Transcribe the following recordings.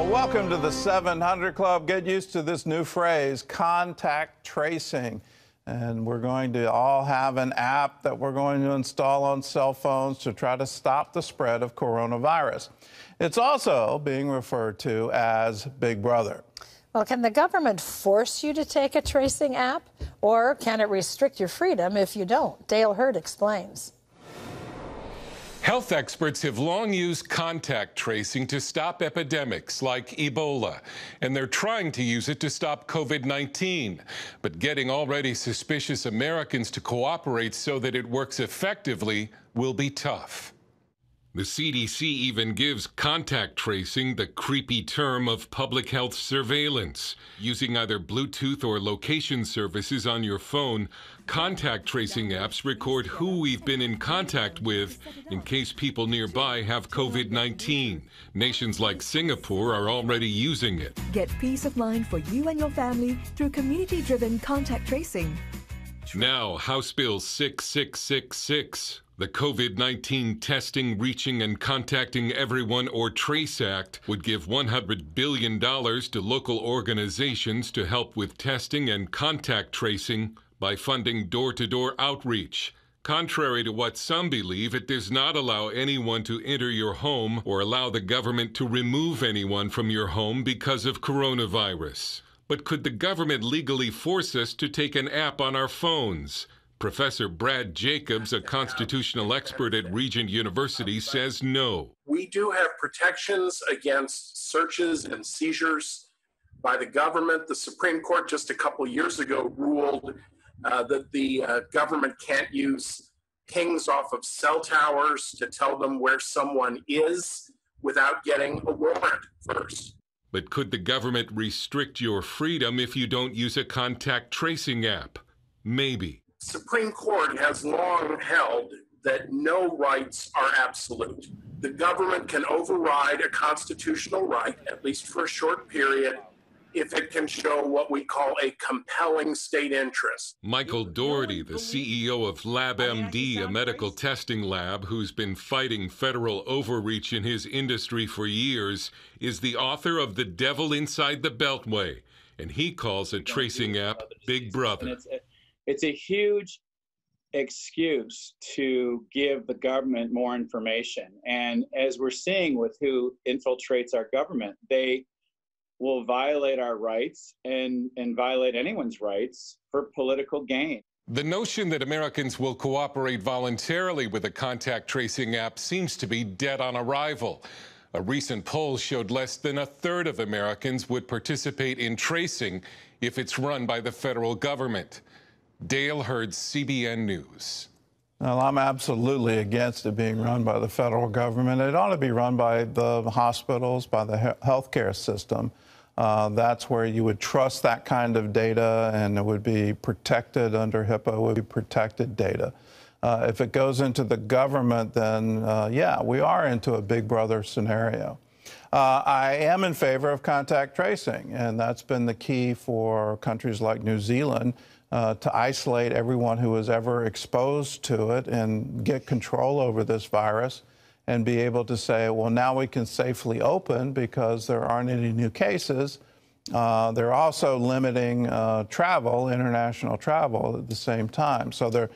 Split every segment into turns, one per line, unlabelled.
Well, welcome to the 700 Club. Get used to this new phrase, contact tracing. And we're going to all have an app that we're going to install on cell phones to try to stop the spread of coronavirus. It's also being referred to as Big Brother.
Well, can the government force you to take a tracing app, or can it restrict your freedom if you don't? Dale Hurd explains.
Health experts have long used contact tracing to stop epidemics like Ebola, and they're trying to use it to stop COVID-19. But getting already suspicious Americans to cooperate so that it works effectively will be tough. The CDC even gives contact tracing the creepy term of public health surveillance. Using either Bluetooth or location services on your phone, contact tracing apps record who we've been in contact with in case people nearby have COVID-19. Nations like Singapore are already using it.
Get peace of mind for you and your family through community-driven contact tracing.
Now, House Bill 6666. The COVID-19 Testing, Reaching, and Contacting Everyone or TRACE Act would give $100 billion to local organizations to help with testing and contact tracing by funding door-to-door outreach. Contrary to what some believe, it does not allow anyone to enter your home or allow the government to remove anyone from your home because of coronavirus. But could the government legally force us to take an app on our phones? Professor Brad Jacobs, a constitutional expert at Regent University, says no.
We do have protections against searches and seizures by the government. The Supreme Court just a couple years ago ruled that the government can't use pings off of cell towers to tell them where someone is without getting a warrant first.
But could the government restrict your freedom if you don't use a contact tracing app? Maybe.
Supreme Court has long held that no rights are absolute. The government can override a constitutional right, at least for a short period, if it can show what we call a compelling state interest.
Michael Doherty, the CEO of LabMD, a medical testing lab who's been fighting federal overreach in his industry for years, is the author of The Devil Inside the Beltway, and he calls a tracing app Big Brother.
It's a huge excuse to give the government more information. And as we're seeing with who infiltrates our government, they will violate our rights and violate anyone's rights for political gain.
The notion that Americans will cooperate voluntarily with a contact tracing app seems to be dead on arrival. A recent poll showed less than a third of Americans would participate in tracing if it's run by the federal government. Dale Hurd, CBN News.
Well, I'm absolutely against it being run by the federal government. It ought to be run by the hospitals, by the healthcare system. That's where you would trust that kind of data, and it would be protected under HIPAA, it would be protected data. If it goes into the government, then, yeah, we are into a Big Brother scenario. I am in favor of contact tracing, and that's been the key for countries like New Zealand to isolate everyone who was ever exposed to it and get control over this virus and be able to say, well, now we can safely open because there aren't any new cases. They're also limiting travel, international travel at the same time. So there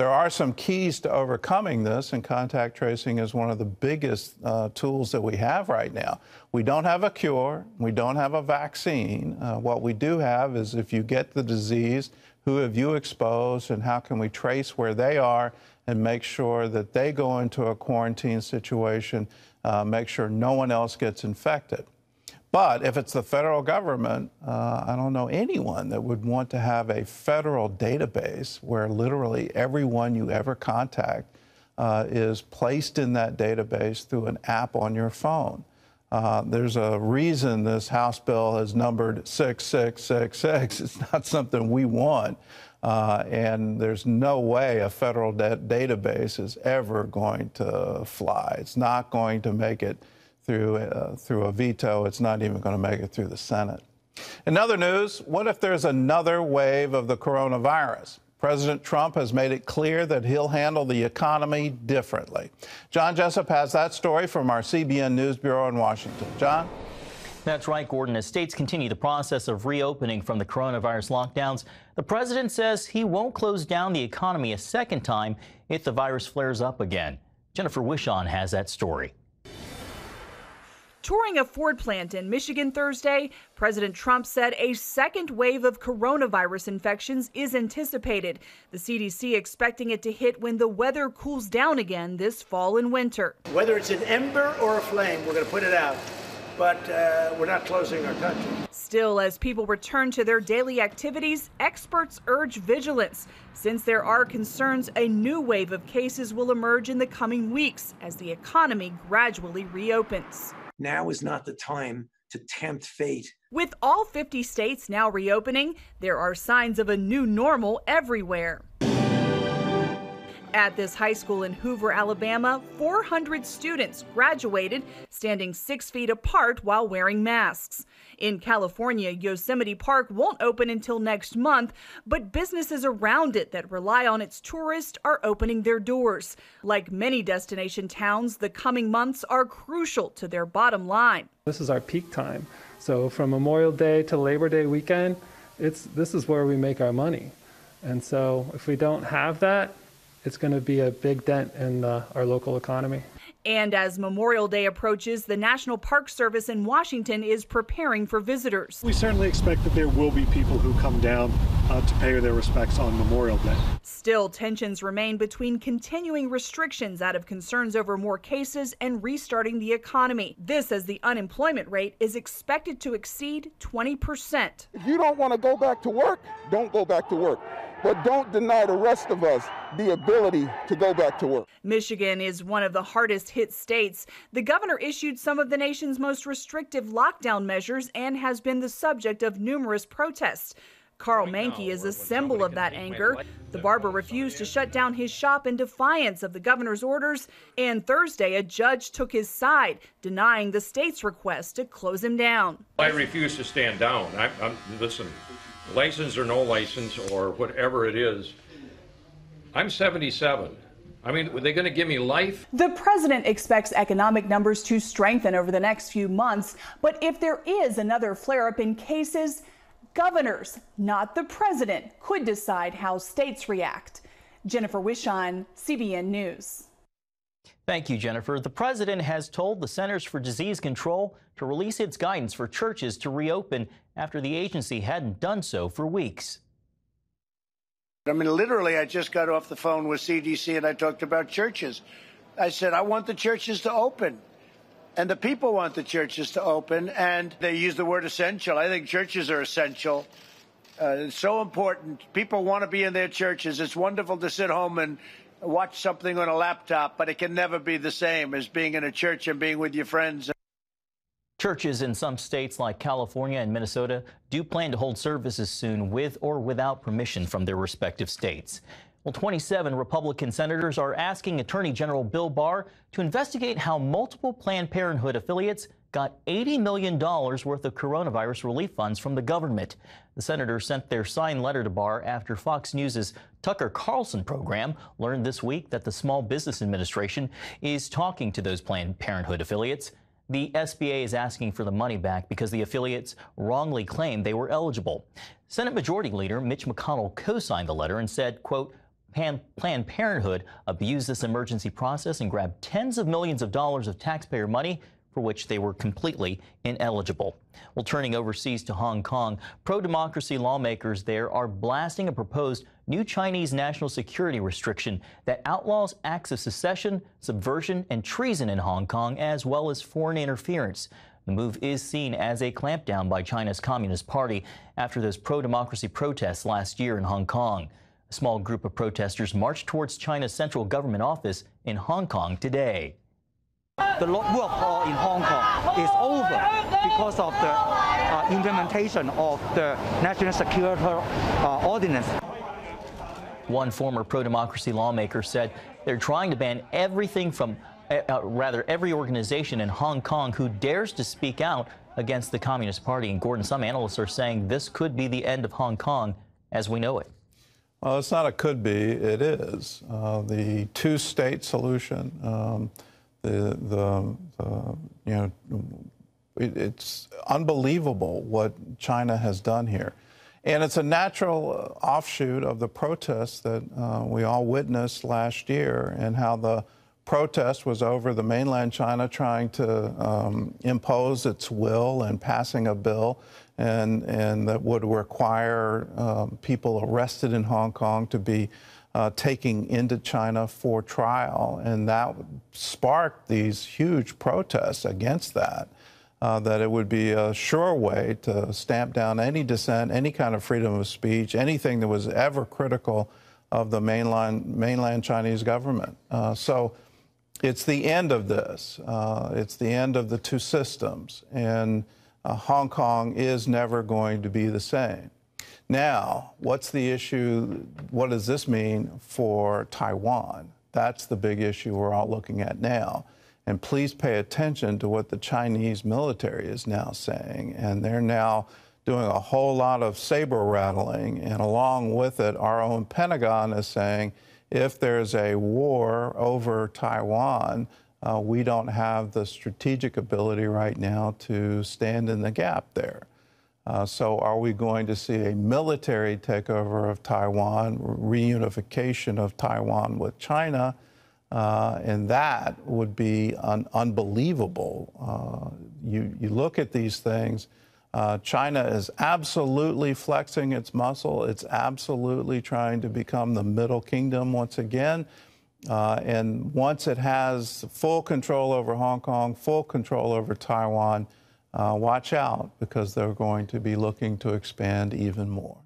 are some keys to overcoming this, and contact tracing is one of the biggest tools that we have right now. We don't have a cure. We don't have a vaccine. What we do have is if you get the disease, who have you exposed, and how can we trace where they are and make sure that they go into a quarantine situation, make sure no one else gets infected. But if it's the federal government, I don't know anyone that would want to have a federal database where literally everyone you ever contact is placed in that database through an app on your phone. There's a reason this House bill is numbered 6666. It's not something we want. And there's no way a federal database is ever going to fly. It's not going to make it through a veto. It's not even going to make it through the Senate. In other news, what if there's another wave of the coronavirus? President Trump has made it clear that he'll handle the economy differently. John Jessup has that story from our CBN News Bureau in Washington. John?
That's right, Gordon. As states continue the process of reopening from the coronavirus lockdowns, the president says he won't close down the economy a second time if the virus flares up again. Jennifer Wishon has that story.
Touring a Ford plant in Michigan Thursday, President Trump said a second wave of coronavirus infections is anticipated. The CDC expecting it to hit when the weather cools down again this fall and winter.
Whether it's an ember or a flame, we're going to put it out. But we're not closing our country.
Still, as people return to their daily activities, experts urge vigilance. Since there are concerns a new wave of cases will emerge in the coming weeks as the economy gradually reopens.
Now is not the time to tempt fate.
With all 50 states now reopening, there are signs of a new normal everywhere. At this high school in Hoover, Alabama, 400 students graduated standing 6 feet apart while wearing masks. In California, Yosemite Park won't open until next month, but businesses around it that rely on its tourists are opening their doors. Like many destination towns, the coming months are crucial to their bottom line.
This is our peak time. So from Memorial Day to Labor Day weekend, this is where we make our money. And so if we don't have that, it's going to be a big dent in our local economy.
And as Memorial Day approaches, the National Park Service in Washington is preparing for visitors.
We certainly expect that there will be people who come down to pay their respects on Memorial Day.
Still, tensions remain between continuing restrictions out of concerns over more cases and restarting the economy. This as the unemployment rate is expected to exceed 20%.
If you don't want to go back to work, don't go back to work. But don't deny the rest of us the ability to go back to work.
Michigan is one of the hardest hit states. The governor issued some of the nation's most restrictive lockdown measures and has been the subject of numerous protests. Carl Mankey is a symbol of that anger. The barber refused to shut down his shop in defiance of the governor's orders, and Thursday a judge took his side, denying the state's request to close him down.
I refuse to stand down. Listen, license or no license or whatever it is, I'm 77. I mean, are they going to give me life?
The president expects economic numbers to strengthen over the next few months, but if there is another flare-up in cases, governors, not the president, could decide how states react. Jennifer Wishon, CBN News.
Thank you, Jennifer. The president has told the Centers for Disease Control to release its guidance for churches to reopen after the agency hadn't done so for weeks.
I mean, literally, I just got off the phone with CDC and I talked about churches. I said, I want the churches to open. And the people want the churches to open. And they use the word essential. I think churches are essential. It's so important. People want to be in their churches. It's wonderful to sit home and watch something on a laptop, but it can never be the same as being in a church and being with your friends.
Churches in some states like California and Minnesota do plan to hold services soon with or without permission from their respective states. Well, 27 Republican senators are asking Attorney General Bill Barr to investigate how multiple Planned Parenthood affiliates got $80 million worth of coronavirus relief funds from the government. The senators sent their signed letter to Barr after Fox News' Tucker Carlson program learned this week that the Small Business Administration is talking to those Planned Parenthood affiliates. The SBA is asking for the money back because the affiliates wrongly claimed they were eligible. Senate Majority Leader Mitch McConnell co-signed the letter and said, quote, Planned Parenthood abused this emergency process and grabbed tens of millions of dollars of taxpayer money for which they were completely ineligible. Well, turning overseas to Hong Kong, pro-democracy lawmakers there are blasting a proposed new Chinese national security restriction that outlaws acts of secession, subversion, and treason in Hong Kong, as well as foreign interference. The move is seen as a clampdown by China's Communist Party after those pro-democracy protests last year in Hong Kong. A small group of protesters marched towards China's central government office in Hong Kong today.
The work in Hong Kong is over because of the implementation of the National Security Ordinance.
One former pro-democracy lawmaker said they're trying to ban everything from, every organization in Hong Kong who dares to speak out against the Communist Party. And Gordon, some analysts are saying this could be the end of Hong Kong as we know it.
Well, it's not a could be, it is. The two-state solution, it's unbelievable what China has done here. And it's a natural offshoot of the protests that we all witnessed last year, and how the protest was over the mainland China trying to impose its will and passing a bill and that would require people arrested in Hong Kong to be taken into China for trial. And that sparked these huge protests against that. That it would be a sure way to stamp down any dissent, any kind of freedom of speech, anything that was ever critical of the mainland Chinese government. So it's the end of this. It's the end of the two systems. And Hong Kong is never going to be the same. Now, what's the issue? What does this mean for Taiwan? That's the big issue we're all looking at now. And please pay attention to what the Chinese military is now saying. And they're now doing a whole lot of saber rattling. And along with it, our own Pentagon is saying, if there's a war over Taiwan, we don't have the strategic ability right now to stand in the gap there. So are we going to see a military takeover of Taiwan, reunification of Taiwan with China? And that would be unbelievable. You look at these things, China is absolutely flexing its muscle. It's absolutely trying to become the middle kingdom once again. And once it has full control over Hong Kong, full control over Taiwan, watch out, because they're going to be looking to expand even more.